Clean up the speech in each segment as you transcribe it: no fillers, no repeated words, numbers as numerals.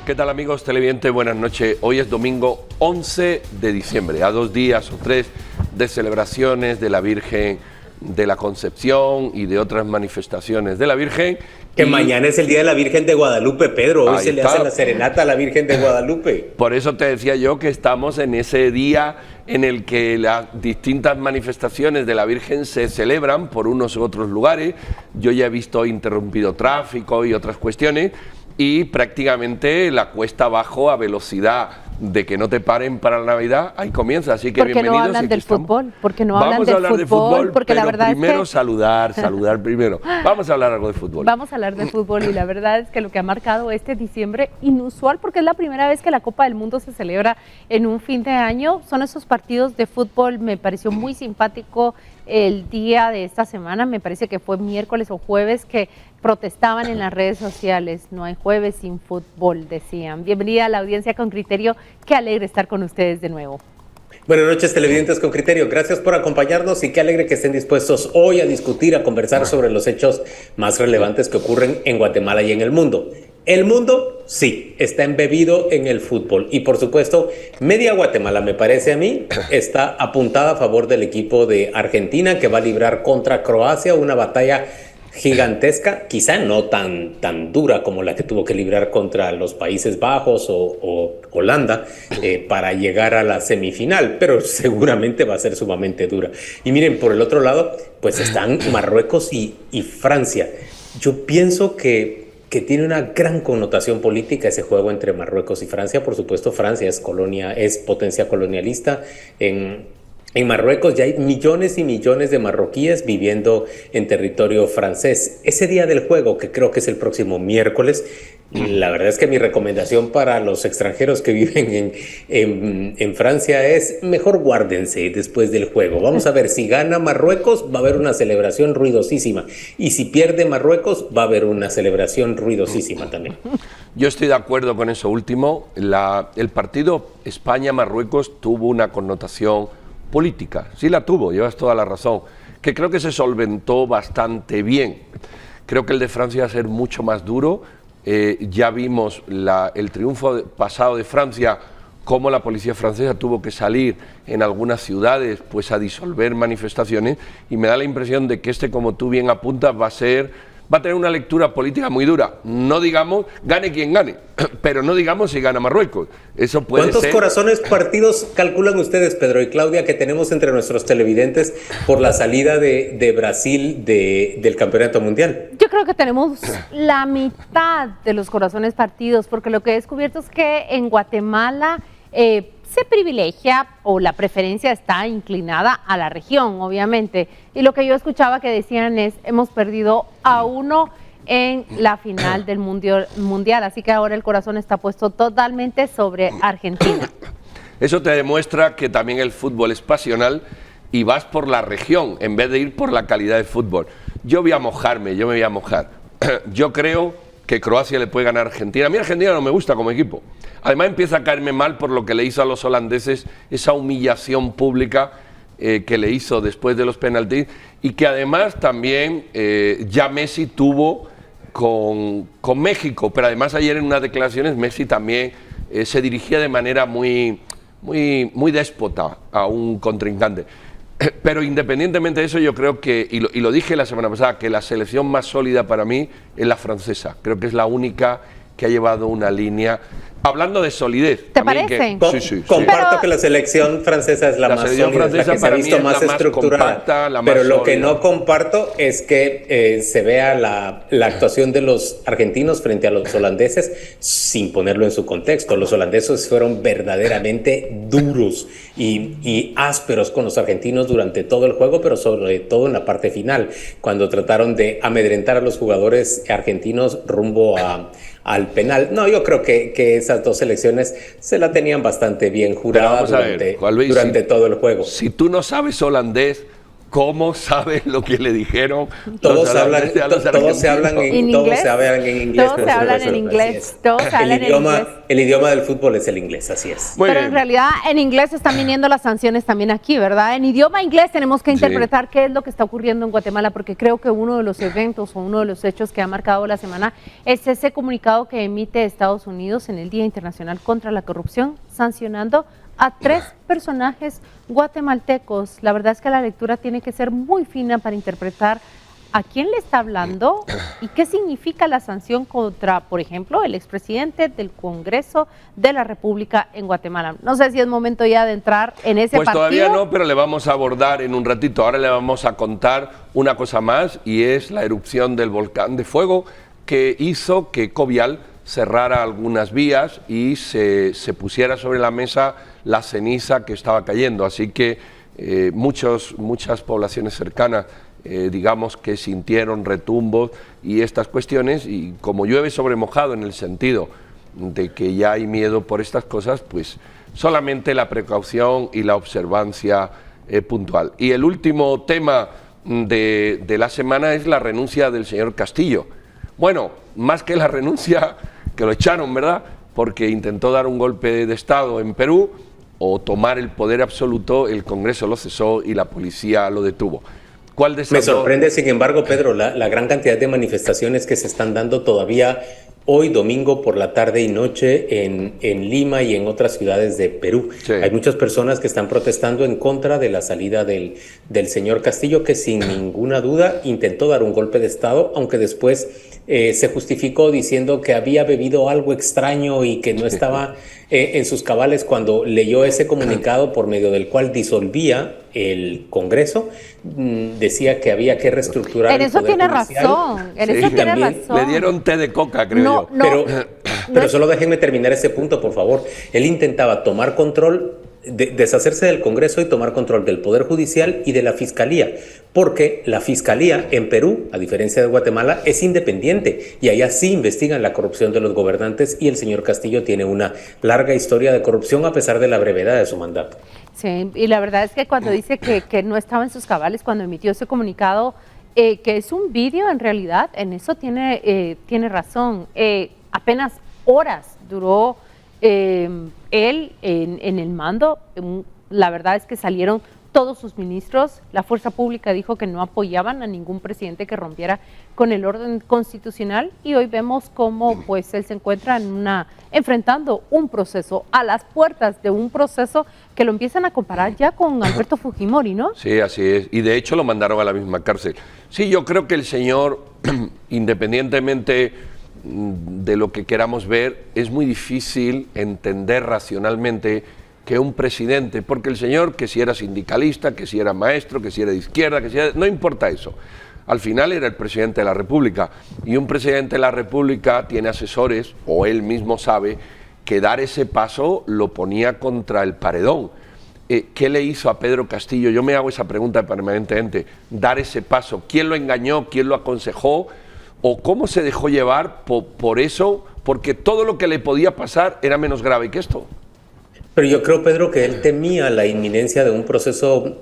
¿Qué tal, amigos televidentes? Buenas noches. Hoy es domingo 11 de diciembre, a 2 días o 3 de celebraciones de la Virgen de la Concepción y de otras manifestaciones de la Virgen. Que mañana es el Día de la Virgen de Guadalupe, Pedro. Hoy se le hace la serenata a la Virgen de Guadalupe. Por eso te decía yo que estamos en ese día en el que las distintas manifestaciones de la Virgen se celebran por unos u otros lugares. Yo ya he visto interrumpido tráfico y otras cuestiones, y prácticamente la cuesta abajo a velocidad de que no te paren para la Navidad, ahí comienza, así que ¿Por qué bienvenidos. no hablan del fútbol? Porque no hablan Vamos a hablar de fútbol, porque la pero verdad primero es que... saludar primero. Vamos a hablar algo de fútbol. Vamos a hablar de fútbol, y la verdad es que lo que ha marcado este diciembre inusual, porque es la primera vez que la Copa del Mundo se celebra en un fin de año, son esos partidos de fútbol. Me pareció muy simpático el día de esta semana, me parece que fue miércoles o jueves, que protestaban en las redes sociales: no hay jueves sin fútbol, decían. Bienvenida a la audiencia con criterio, qué alegre estar con ustedes de nuevo. Buenas noches, televidentes con criterio, gracias por acompañarnos y qué alegre que estén dispuestos hoy a discutir, a conversar sobre los hechos más relevantes que ocurren en Guatemala y en el mundo. El mundo, sí, está embebido en el fútbol y por supuesto, media Guatemala, me parece a mí, está apuntada a favor del equipo de Argentina, que va a librar contra Croacia una batalla gigantesca, quizá no tan dura como la que tuvo que librar contra los Países Bajos o Holanda para llegar a la semifinal, pero seguramente va a ser sumamente dura. Y miren, por el otro lado, pues están Marruecos y Francia. Yo pienso que tiene una gran connotación política ese juego entre Marruecos y Francia. Por supuesto, Francia es potencia colonialista. En Marruecos ya hay millones y millones de marroquíes viviendo en territorio francés. Ese día del juego, que creo que es el próximo miércoles, la verdad es que mi recomendación para los extranjeros que viven en Francia es: mejor guárdense después del juego. Vamos a ver, si gana Marruecos va a haber una celebración ruidosísima, y si pierde Marruecos va a haber una celebración ruidosísima también. Yo estoy de acuerdo con eso último. El partido España-Marruecos tuvo una connotación política, sí la tuvo, llevas toda la razón, que creo que se solventó bastante bien. Creo que el de Francia va a ser mucho más duro. Ya vimos el triunfo pasado de Francia, cómo la policía francesa tuvo que salir en algunas ciudades pues a disolver manifestaciones, y me da la impresión de que como tú bien apuntas, va a tener una lectura política muy dura. No digamos gane quien gane, pero no digamos si gana Marruecos. Eso puede ser. ¿Cuántos corazones partidos calculan ustedes, Pedro y Claudia, que tenemos entre nuestros televidentes por la salida de Brasil del campeonato mundial? Yo creo que tenemos la mitad de los corazones partidos, porque lo que he descubierto es que en Guatemala se privilegia, o la preferencia está inclinada a la región, obviamente. Y lo que yo escuchaba que decían es: hemos perdido a uno en la final del mundial, así que ahora el corazón está puesto totalmente sobre Argentina. Eso te demuestra que también el fútbol es pasional y vas por la región en vez de ir por la calidad de fútbol. Yo me voy a mojar. Yo creo que Croacia le puede ganar a Argentina. A mí Argentina no me gusta como equipo. Además empieza a caerme mal por lo que le hizo a los holandeses, esa humillación pública que le hizo después de los penaltis, y que además también ya Messi tuvo con México. Pero además ayer en unas declaraciones Messi también se dirigía de manera muy déspota a un contrincante. Pero independientemente de eso, yo creo que, y lo dije la semana pasada, que la selección más sólida para mí es la francesa. Creo que es la única que ha llevado una línea. Hablando de solidez. ¿Te parece? Sí. Comparto que la selección francesa es la más sólida, es la que se ha visto más estructurada. Compacta, pero lo que no comparto es que se vea la actuación de los argentinos frente a los holandeses sin ponerlo en su contexto. Los holandeses fueron verdaderamente duros y ásperos con los argentinos durante todo el juego, pero sobre todo en la parte final, cuando trataron de amedrentar a los jugadores argentinos rumbo al penal. No, yo creo que esas dos selecciones se la tenían bastante bien jurada durante todo el juego. Si tú no sabes holandés, ¿Cómo sabe lo que le dijeron? Todos se hablan en inglés. Todos se hablan en inglés. Todos se hablan en inglés. El idioma del fútbol es el inglés, así es. Pero en realidad en inglés están viniendo las sanciones también aquí, ¿verdad? En idioma inglés tenemos que interpretar qué es lo que está ocurriendo en Guatemala, porque creo que uno de los eventos o uno de los hechos que ha marcado la semana es ese comunicado que emite Estados Unidos en el Día Internacional contra la Corrupción, sancionando a 3 personajes guatemaltecos. La verdad es que la lectura tiene que ser muy fina para interpretar a quién le está hablando y qué significa la sanción contra, por ejemplo, el expresidente del Congreso de la República en Guatemala. No sé si es momento ya de entrar en ese partido. Pues todavía no, pero le vamos a abordar en un ratito. Ahora le vamos a contar una cosa más, y es la erupción del volcán de fuego que hizo que Covial cerrara algunas vías y se pusiera sobre la mesa la ceniza que estaba cayendo. Así que muchas poblaciones cercanas, digamos que sintieron retumbos y estas cuestiones, y como llueve sobre mojado en el sentido de que ya hay miedo por estas cosas, pues solamente la precaución y la observancia puntual. Y el último tema de la semana es la renuncia del señor Castillo. Bueno, más que la renuncia, que lo echaron, ¿verdad?, porque intentó dar un golpe de Estado en Perú o tomar el poder absoluto, el Congreso lo cesó y la policía lo detuvo. ¿Cuál de esas Me sorprende, sin embargo, Pedro, la gran cantidad de manifestaciones que se están dando todavía hoy, domingo, por la tarde y noche en Lima y en otras ciudades de Perú. Sí. Hay muchas personas que están protestando en contra de la salida del señor Castillo, que sin ninguna duda intentó dar un golpe de Estado, aunque después se justificó diciendo que había bebido algo extraño y que no estaba en sus cabales cuando leyó ese comunicado por medio del cual disolvía el Congreso. Decía que había que reestructurar. En eso tiene razón. En eso tiene razón. Le dieron té de coca, creo yo. Pero solo déjenme terminar ese punto, por favor. Él intentaba tomar control, deshacerse del Congreso y tomar control del Poder Judicial y de la Fiscalía, porque la Fiscalía en Perú, a diferencia de Guatemala, es independiente y allá sí investigan la corrupción de los gobernantes, y el señor Castillo tiene una larga historia de corrupción a pesar de la brevedad de su mandato. Sí, y la verdad es que cuando dice que no estaba en sus cabales cuando emitió ese comunicado, que es un vídeo, en realidad, en eso tiene razón. Apenas horas duró él en el mando. La verdad es que salieron todos sus ministros. La fuerza pública dijo que no apoyaban a ningún presidente que rompiera con el orden constitucional, y hoy vemos cómo pues él se encuentra enfrentando un proceso, a las puertas de un proceso que lo empiezan a comparar ya con Alberto Fujimori, ¿no? Sí, así es, y de hecho lo mandaron a la misma cárcel. Sí, yo creo que el señor, independientemente de lo que queramos ver, es muy difícil entender racionalmente que un presidente, porque el señor, que si era sindicalista, que si era maestro, que si era de izquierda, que si era, no importa eso, al final era el presidente de la República, y un presidente de la República tiene asesores, o él mismo sabe, que dar ese paso lo ponía contra el paredón. ¿Qué le hizo a Pedro Castillo? Yo me hago esa pregunta permanentemente, dar ese paso. ¿Quién lo engañó? ¿Quién lo aconsejó? ¿O cómo se dejó llevar por eso? Porque todo lo que le podía pasar era menos grave que esto. Pero yo creo, Pedro, que él temía la inminencia de un proceso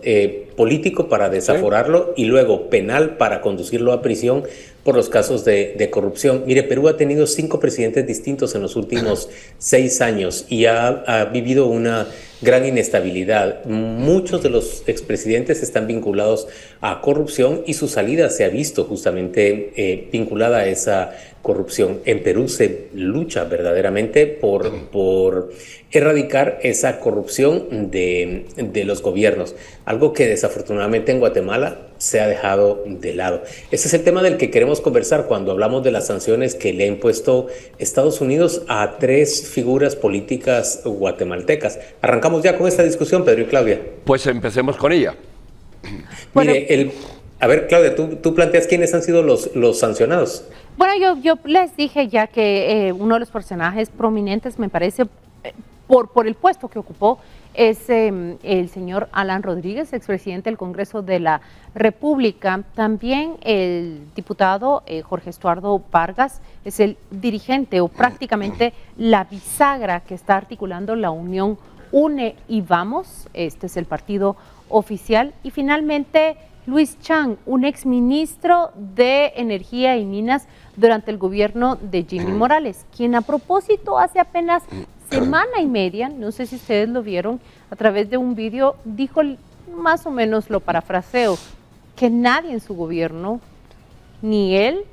político para desaforarlo, y luego penal para conducirlo a prisión por los casos de corrupción. Mire, Perú ha tenido 5 presidentes distintos en los últimos 6 años y ha vivido una gran inestabilidad. Muchos de los expresidentes están vinculados a corrupción y su salida se ha visto justamente vinculada a esa corrupción. En Perú se lucha verdaderamente por erradicar esa corrupción de los gobiernos, algo que desafortunadamente en Guatemala se ha dejado de lado. Ese es el tema del que queremos conversar cuando hablamos de las sanciones que le ha impuesto Estados Unidos a 3 figuras políticas guatemaltecas. Arrancamos ya con esta discusión, Pedro y Claudia. Pues empecemos con ella. Mire, a ver, Claudia, tú planteas quiénes han sido los sancionados. Bueno, yo les dije ya que uno de los personajes prominentes, me parece, por el puesto que ocupó, es el señor Alan Rodríguez, expresidente del Congreso de la República. También el diputado Jorge Estuardo Vargas es el dirigente o prácticamente la bisagra que está articulando la unión Une y Vamos. Este es el partido oficial. Y finalmente Luis Chang, un exministro de Energía y Minas durante el gobierno de Jimmy Morales, quien a propósito hace apenas semana y media, no sé si ustedes lo vieron, a través de un vídeo, dijo, más o menos lo parafraseo, que nadie en su gobierno, ni él,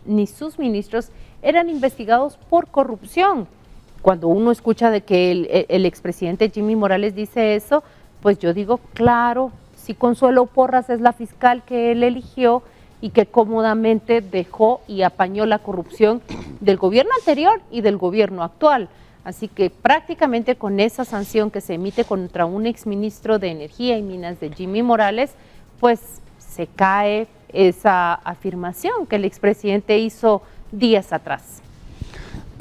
ni sus ministros, eran investigados por corrupción. Cuando uno escucha de que el expresidente Jimmy Morales dice eso, pues yo digo, claro, si Consuelo Porras es la fiscal que él eligió y que cómodamente dejó y apañó la corrupción del gobierno anterior y del gobierno actual. Así que prácticamente con esa sanción que se emite contra un exministro de Energía y Minas de Jimmy Morales, pues se cae esa afirmación que el expresidente hizo días atrás.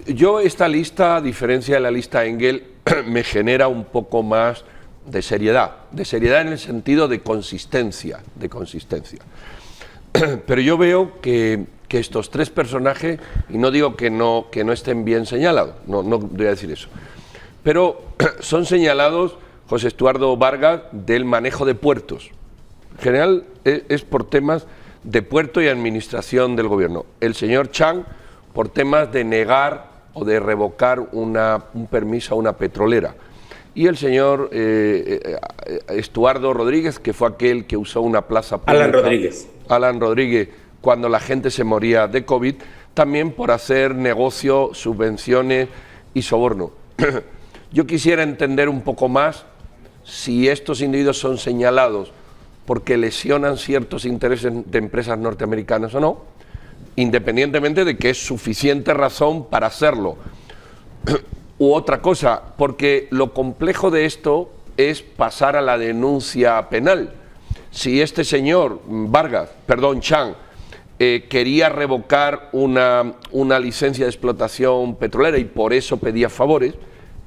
Yo esta lista, a diferencia de la lista Engel, me genera un poco más de seriedad en el sentido de consistencia, Pero yo veo que estos tres personajes, y no digo que no estén bien señalados, no voy a decir eso, pero son señalados, José Estuardo Vargas, del manejo de puertos. En general es por temas de puerto y administración del gobierno. El señor Chang por temas de negar o de revocar un permiso a una petrolera. Y el señor Estuardo Rodríguez, que fue aquel que usó una plaza pública. Alan Rodríguez, cuando la gente se moría de COVID, también por hacer negocio, subvenciones y soborno. Yo quisiera entender un poco más si estos individuos son señalados porque lesionan ciertos intereses de empresas norteamericanas o no, independientemente de que es suficiente razón para hacerlo. U otra cosa, porque lo complejo de esto es pasar a la denuncia penal. Si este señor Chang, quería revocar una licencia de explotación petrolera y por eso pedía favores,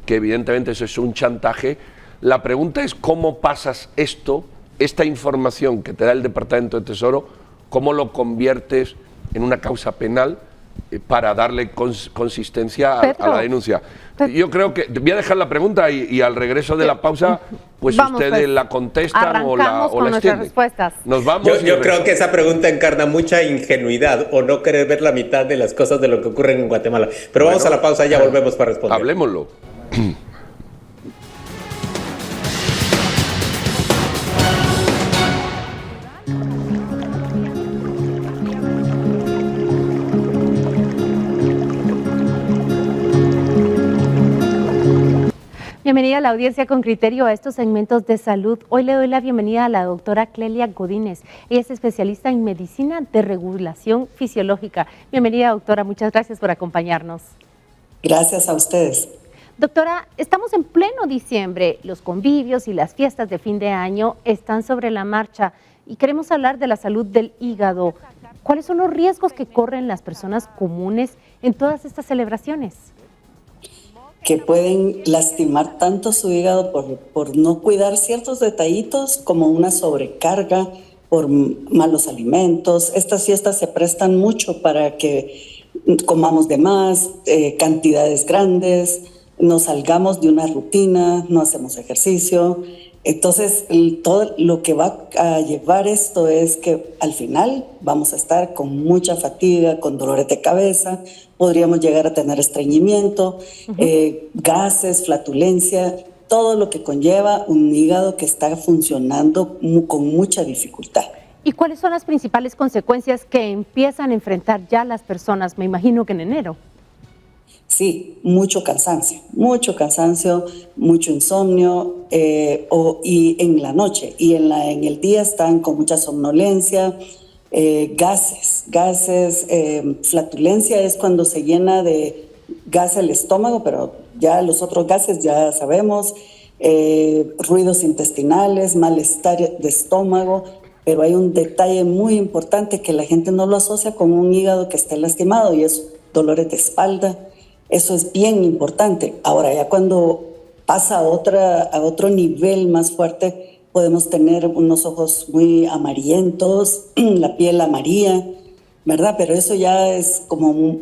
que evidentemente eso es un chantaje, la pregunta es cómo pasas esta información que te da el Departamento de Tesoro, cómo lo conviertes en una causa penal para darle consistencia a la denuncia. Yo creo que voy a dejar la pregunta y al regreso de la pausa, pues ustedes la contestan o la extienden. Respuestas. Nos vamos. Yo creo que esa pregunta encarna mucha ingenuidad o no querer ver la mitad de las cosas de lo que ocurren en Guatemala. Pero vamos a la pausa y ya volvemos para responder. Hablemoslo. Bienvenida a la audiencia con criterio a estos segmentos de salud. Hoy le doy la bienvenida a la doctora Clelia Godínez. Ella es especialista en medicina de regulación fisiológica. Bienvenida, doctora. Muchas gracias por acompañarnos. Gracias a ustedes. Doctora, estamos en pleno diciembre. Los convivios y las fiestas de fin de año están sobre la marcha y queremos hablar de la salud del hígado. ¿Cuáles son los riesgos que corren las personas comunes en todas estas celebraciones? Que pueden lastimar tanto su hígado por no cuidar ciertos detallitos, como una sobrecarga por malos alimentos. Estas fiestas se prestan mucho para que comamos de más, cantidades grandes, nos salgamos de una rutina, no hacemos ejercicio. Entonces, todo lo que va a llevar esto es que al final vamos a estar con mucha fatiga, con dolores de cabeza, podríamos llegar a tener estreñimiento, gases, flatulencia, todo lo que conlleva un hígado que está funcionando con mucha dificultad. ¿Y cuáles son las principales consecuencias que empiezan a enfrentar ya las personas, me imagino que en enero? Sí, mucho cansancio, mucho insomnio y en la noche y en el día están con mucha somnolencia, gases, flatulencia es cuando se llena de gas el estómago, pero ya los otros gases ya sabemos, ruidos intestinales, malestar de estómago, pero hay un detalle muy importante que la gente no lo asocia con un hígado que esté lastimado y es dolores de espalda. Eso es bien importante. Ahora, ya cuando pasa a otro nivel más fuerte, podemos tener unos ojos muy amarillentos, la piel amarilla, ¿verdad? Pero eso ya es como...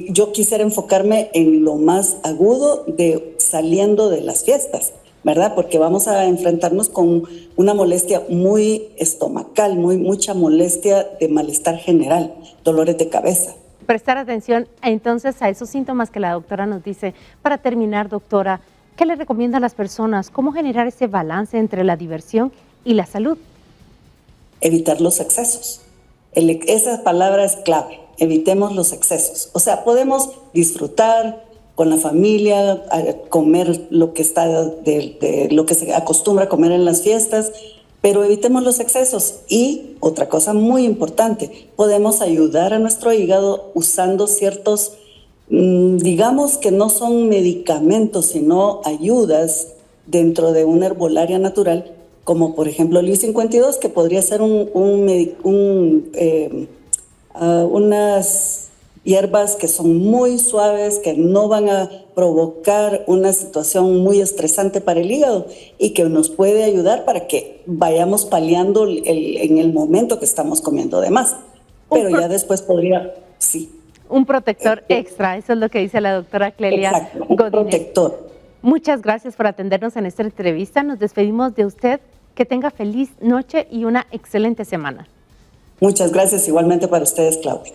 Yo quisiera enfocarme en lo más agudo de saliendo de las fiestas, ¿verdad? Porque vamos a enfrentarnos con una molestia muy estomacal, mucha molestia de malestar general, dolores de cabeza. Prestar atención entonces a esos síntomas que la doctora nos dice. Para terminar, doctora, ¿qué le recomienda a las personas? ¿Cómo generar ese balance entre la diversión y la salud? Evitar los excesos. Esa palabra es clave, evitemos los excesos. O sea, podemos disfrutar con la familia, comer lo que lo que se acostumbra a comer en las fiestas, pero evitemos los excesos. Y otra cosa muy importante, podemos ayudar a nuestro hígado usando ciertos, digamos que no son medicamentos, sino ayudas dentro de una herbolaria natural, como por ejemplo el I-52, que podría ser unas hierbas que son muy suaves, que no van a provocar una situación muy estresante para el hígado y que nos puede ayudar para que vayamos paliando en el momento que estamos comiendo de más. Pero ya después podría, sí. Un protector extra, eso es lo que dice la doctora Clelia Godínez. Protector. Muchas gracias por atendernos en esta entrevista. Nos despedimos de usted. Que tenga feliz noche y una excelente semana. Muchas gracias, igualmente para ustedes, Claudia.